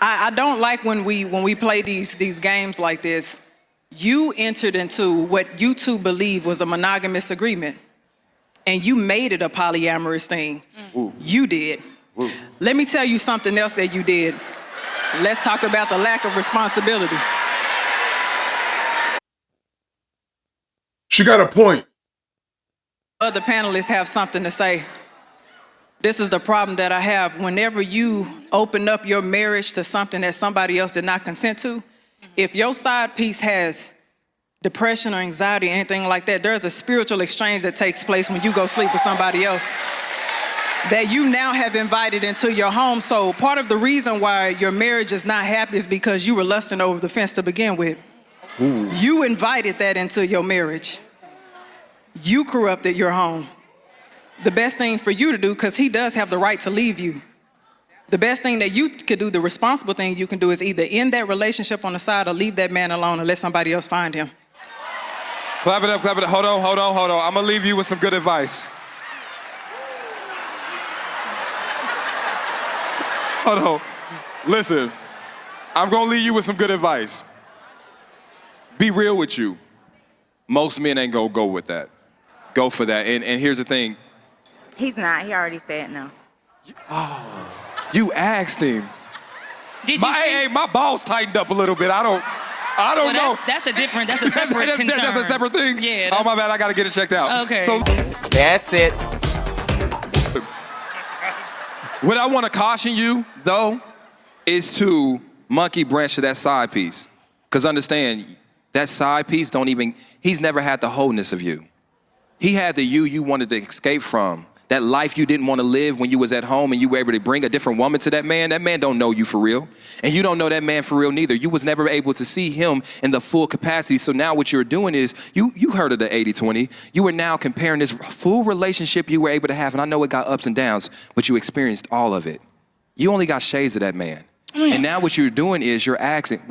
I don't like when we play these games like this. You entered into what you two believe was a monogamous agreement, and you made it a polyamorous thing. Ooh. You did. Ooh. Let me tell you something else that you did. Let's talk about the lack of responsibility. She got a point. Other panelists have something to say. This is the problem that I have. Whenever you open up your marriage to something that somebody else did not consent to, if your side piece has depression or anxiety or anything like that, there's a spiritual exchange that takes place when you go sleep with somebody else that you now have invited into your home. So part of the reason why your marriage is not happy is because you were lusting over the fence to begin with. Ooh. You invited that into your marriage. You corrupted your home. The best thing for you to do, because he does have the right to leave you, the best thing that you could do, the responsible thing you can do, is either end that relationship on the side or leave that man alone and let somebody else find him. Clap it up, clap it up. Hold on. I'm gonna leave you with some good advice. Hold on. Listen, I'm gonna leave you with some good advice. Be real with you. Most men ain't gonna go with that. Go for that. And here's the thing. He's not. He already said no. Oh, you asked him. Did you see? My balls tightened up a little bit. I don't know. That's a separate concern. That's a separate thing? Yeah. Oh, my bad. I got to get it checked out. Okay. So That's it. what I want to caution you, though, is to monkey branch to that side piece. Because understand, that side piece he's never had the wholeness of you. He had the you wanted to escape from. That life you didn't want to live when you was at home and you were able to bring a different woman to that man. That man don't know you for real. And you don't know that man for real neither. You was never able to see him in the full capacity. So now what you're doing is, you heard of the 80-20. You are now comparing this full relationship you were able to have. And I know it got ups and downs, but you experienced all of it. You only got shades of that man. Mm. And now what you're doing is you're asking,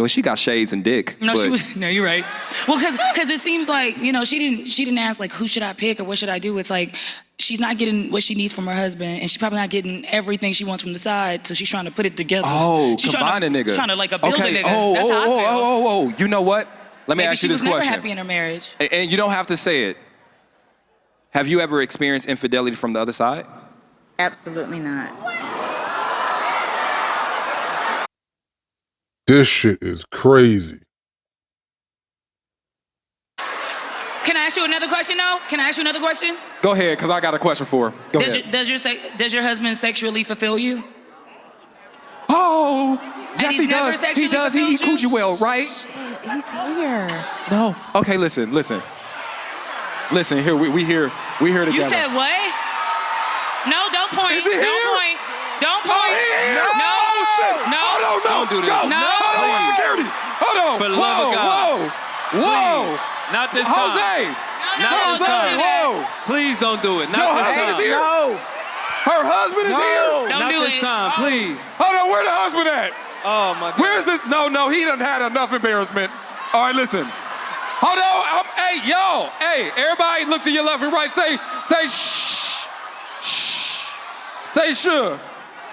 she got shades and dick. No, you're right. Well, because it seems like, she didn't ask like, who should I pick or what should I do? It's like, she's not getting what she needs from her husband, and she's probably not getting everything she wants from the side, so she's trying to put it together. Oh, she's combine a nigga. She's trying to like a build a nigga. Oh, That's how I feel. You know what? Let me ask you this question. Maybe she was never happy in her marriage. And you don't have to say it. Have you ever experienced infidelity from the other side? Absolutely not. This shit is crazy. Can I ask you another question, though? Can I ask you another question? Go ahead, because I got a question for her. Go ahead. Does your husband sexually fulfill you? Oh, yes, he does. He does. He eat coochie well, right? He's here. No. Okay, listen. Listen, here, we here together. You said what? No, don't point. Is he here? Don't point. Don't point. Oh, he here? No. Oh, shit. No. Hold on, no. Don't do this. Go. No. Hold on, where's security? Hold on. For the love of God. Whoa. Please. Not this time. Jose. Not this time. Whoa. Please don't do it. Not Your this husband is time. here? No. Her husband is here? Don't Not do this it. time, please. Hold on, where the husband at? Oh my God. Where's this? No, he done had enough embarrassment. All right, listen. Hold on. Hey, yo. Hey, everybody look to your left and right. Say shh. Shh. Say sure.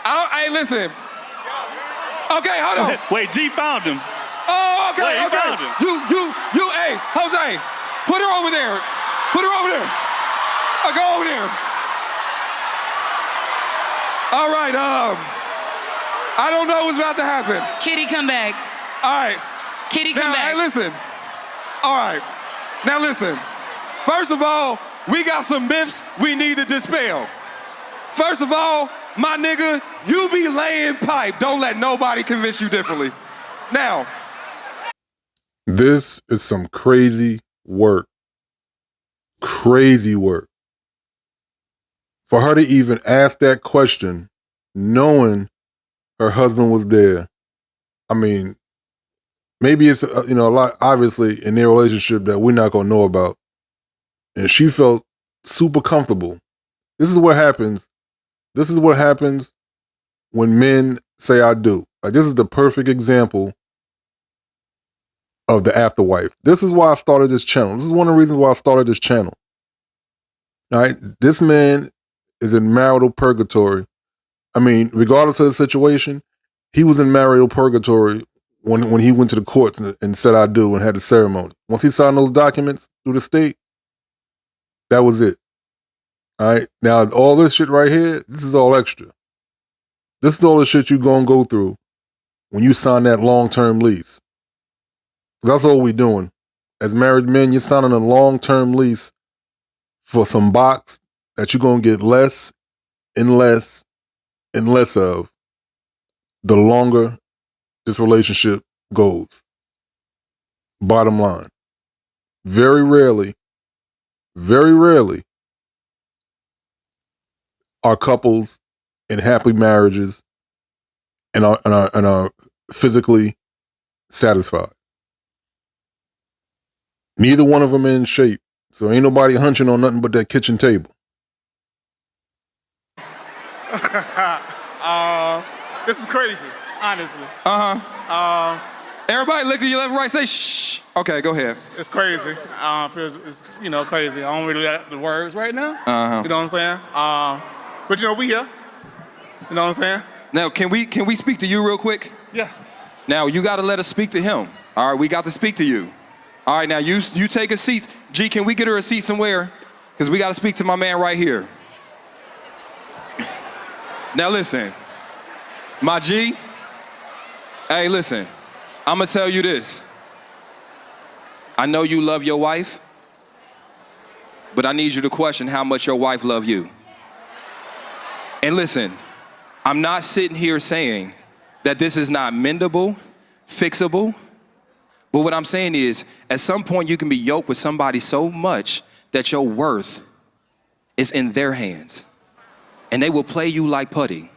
Hey, listen. Okay, hold on. Wait, G found him. Oh, okay, Wait, he okay. found him. You, hey, Jose, put her over there. Put her over there. Go over there. All right, I don't know what's about to happen. Kitty, come back. All right. Kitty, come back. Hey, listen. All right. Now, listen. First of all, we got some myths we need to dispel. First of all, my nigga, you be laying pipe. Don't let nobody convince you differently. Now. This is some crazy work. Crazy work. For her to even ask that question, knowing her husband was there. I mean, maybe it's, a lot, obviously, in their relationship that we're not going to know about. And she felt super comfortable. This is what happens. This is what happens when men say, I do. Like, this is the perfect example of the afterwife. This is why I started this channel. This is one of the reasons why I started this channel. All right. This man is in marital purgatory. I mean, regardless of the situation, he was in marital purgatory when he went to the courts and said I do and had the ceremony. Once he signed those documents through the state, that was it. All right. Now, all this shit right here, this is all extra. This is all the shit you gonna go through when you sign that long-term lease. That's all we doing. As married men, you're signing a long-term lease for some box that you're gonna get less and less and less of the longer this relationship goes. Bottom line. Very rarely are couples in happy marriages and are physically satisfied. Neither one of them in shape, so ain't nobody hunching on nothing but that kitchen table. This is crazy, honestly. Everybody look to your left and right, say shh. Okay, go ahead. It's crazy. It's crazy. I don't really like the words right now. You know what I'm saying? But we here. You know what I'm saying? Now, can we speak to you real quick? Yeah. Now, you got to let us speak to him. All right, we got to speak to you. All right, now you take a seat. G, can we get her a seat somewhere? Because we got to speak to my man right here. Now, listen. My G, hey, listen. I'm going to tell you this. I know you love your wife, but I need you to question how much your wife loves you. And listen, I'm not sitting here saying that this is not mendable, fixable, but what I'm saying is, at some point you can be yoked with somebody so much that your worth is in their hands, and they will play you like putty.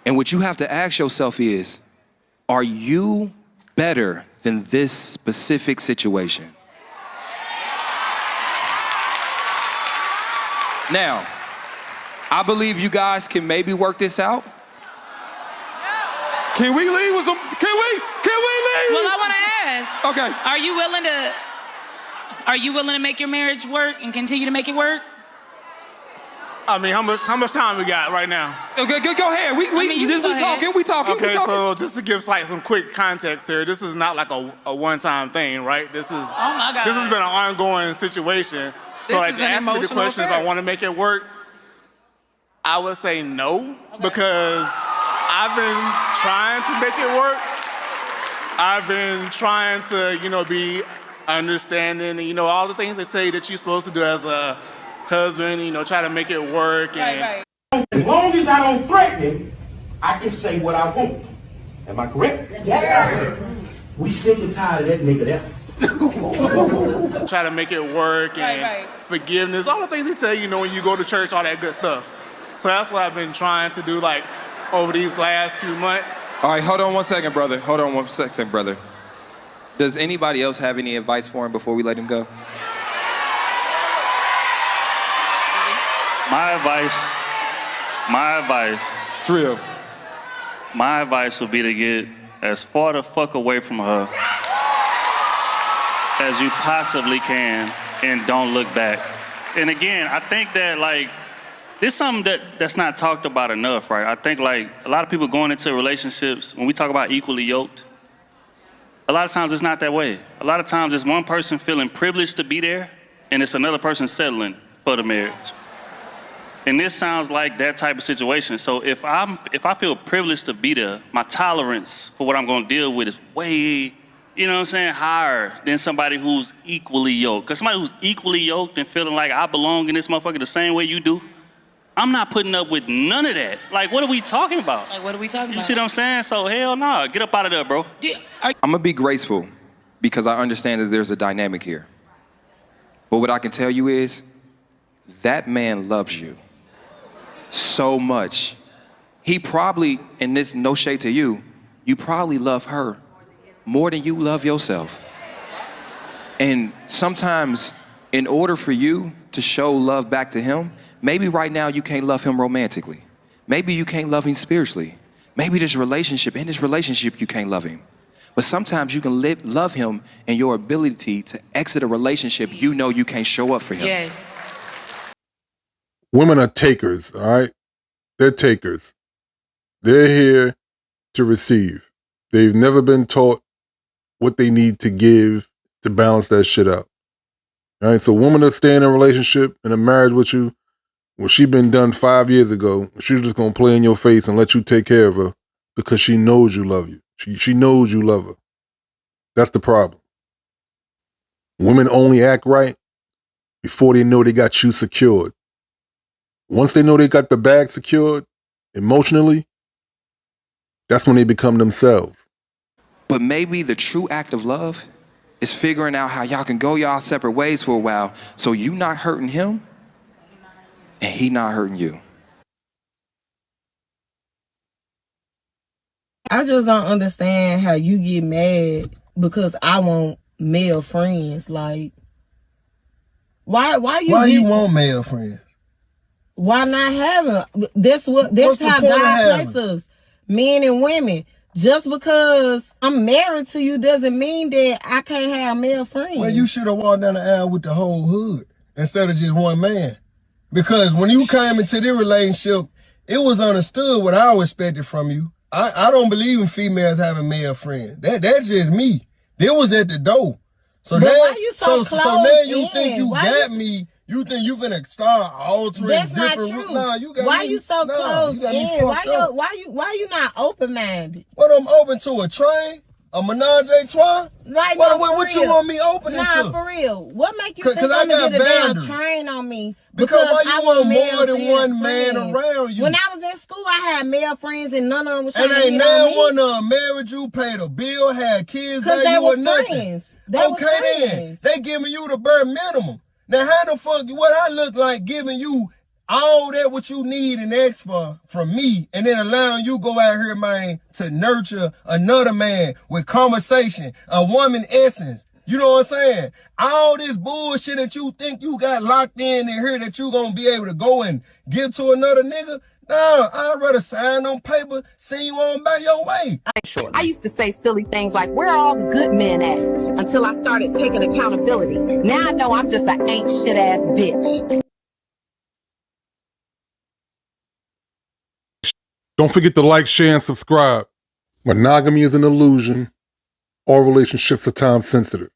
And what you have to ask yourself is, are you better than this specific situation? Now, I believe you guys can maybe work this out. Can we leave with some, can we leave? Well, I want to ask. Okay. Are you willing to make your marriage work and continue to make it work? I mean, how much time we got right now? Okay, go ahead. We talking. Okay, so just to give some quick context here, this is not like a one-time thing, right? This is Oh my God. This has been an ongoing situation. So This like is to an ask me the emotional question if I affair. want to make it work, I would say no, because I've been trying to make it work. I've been trying to, be understanding, and, all the things they tell you that you're supposed to do as a husband, try to make it work. And As long as I don't threaten him, I can say what I want. Am I correct? Yes, sir. We sick and tired of that nigga there. try to make it work and forgiveness, all the things he tell you, when you go to church, all that good stuff. So that's what I've been trying to do, over these last few months. All right, hold on one second, brother. Does anybody else have any advice for him before we let him go? My advice, It's real. my advice would be to get as far the fuck away from her as you possibly can and don't look back. And again, I think that this is something that's not talked about enough, right? I think a lot of people going into relationships, when we talk about equally yoked, a lot of times it's not that way. A lot of times it's one person feeling privileged to be there and it's another person settling for the marriage. And this sounds like that type of situation. So if I feel privileged to be there, my tolerance for what I'm gonna deal with is way, higher than somebody who's equally yoked. Because somebody who's equally yoked and feeling like I belong in this motherfucker the same way you do, I'm not putting up with none of that. What are we talking about? What are we talking You about? see what I'm saying? So hell nah, get up out of there, bro. I'm gonna be graceful because I understand that there's a dynamic here. But what I can tell you is that man loves you so much. He probably, and this no shade to you, you probably love her more than you love yourself. And sometimes in order for you to show love back to him, maybe right now you can't love him romantically. Maybe you can't love him spiritually. Maybe in this relationship you can't love him. But sometimes you can love him in your ability to exit a relationship you know you can't show up for him. Yes. Women are takers, all right? They're takers. They're here to receive. They've never been taught what they need to give to balance that shit out. All right, so a woman that's staying in a relationship, in a marriage with you, well, she been done 5 years ago. She's just gonna play in your face and let you take care of her because she knows you love you. She knows you love her. That's the problem. Women only act right before they know they got you secured. Once they know they got the bag secured emotionally, that's when they become themselves. But maybe the true act of love is figuring out how y'all can go y'all separate ways for a while so you not hurting him and he not hurting you. I just don't understand how you get mad because I want male friends. Like, why you want male friends? Why not have them? This how God places us, men and women. Just because I'm married to you doesn't mean that I can't have male friends. Well, you should have walked down the aisle with the whole hood instead of just one man. Because when you came into this relationship, it was understood what I expected from you. I don't believe in females having male friends. That's just me. They was at the door. So but now, why you so now you in? think you got me. You think you finna start altering That's different? not true. Nah, you got why me, you so close you got me in? fucked up. Why you not open minded? What, I'm open to a train? A menage a trois? Like, what you want me opening to? Nah, for real. What make you think I I'm gonna got get a damn boundaries. train on me? Because why you I want male more than one man friends. around you? When I was in school, I had male friends and none of them was trying And to ain't hit on now me. one of them married you, paid a bill, had kids, Cause that they you was or nothing. friends. They was Okay then, friends. they giving you the bare minimum. Now how the fuck, what I look like giving you all that what you need and ask for from me, and then allowing you go out here, man, to nurture another man with conversation, a woman essence. You know what I'm saying? All this bullshit that you think you got locked in here that you gonna be able to go and give to another nigga. Nah, I'd rather sign on paper, send you on by your way. I used to say silly things like, where are all the good men at? Until I started taking accountability. Now I know I'm just an ain't shit ass bitch. Don't forget to like, share, and subscribe. Monogamy is an illusion. All relationships are time sensitive.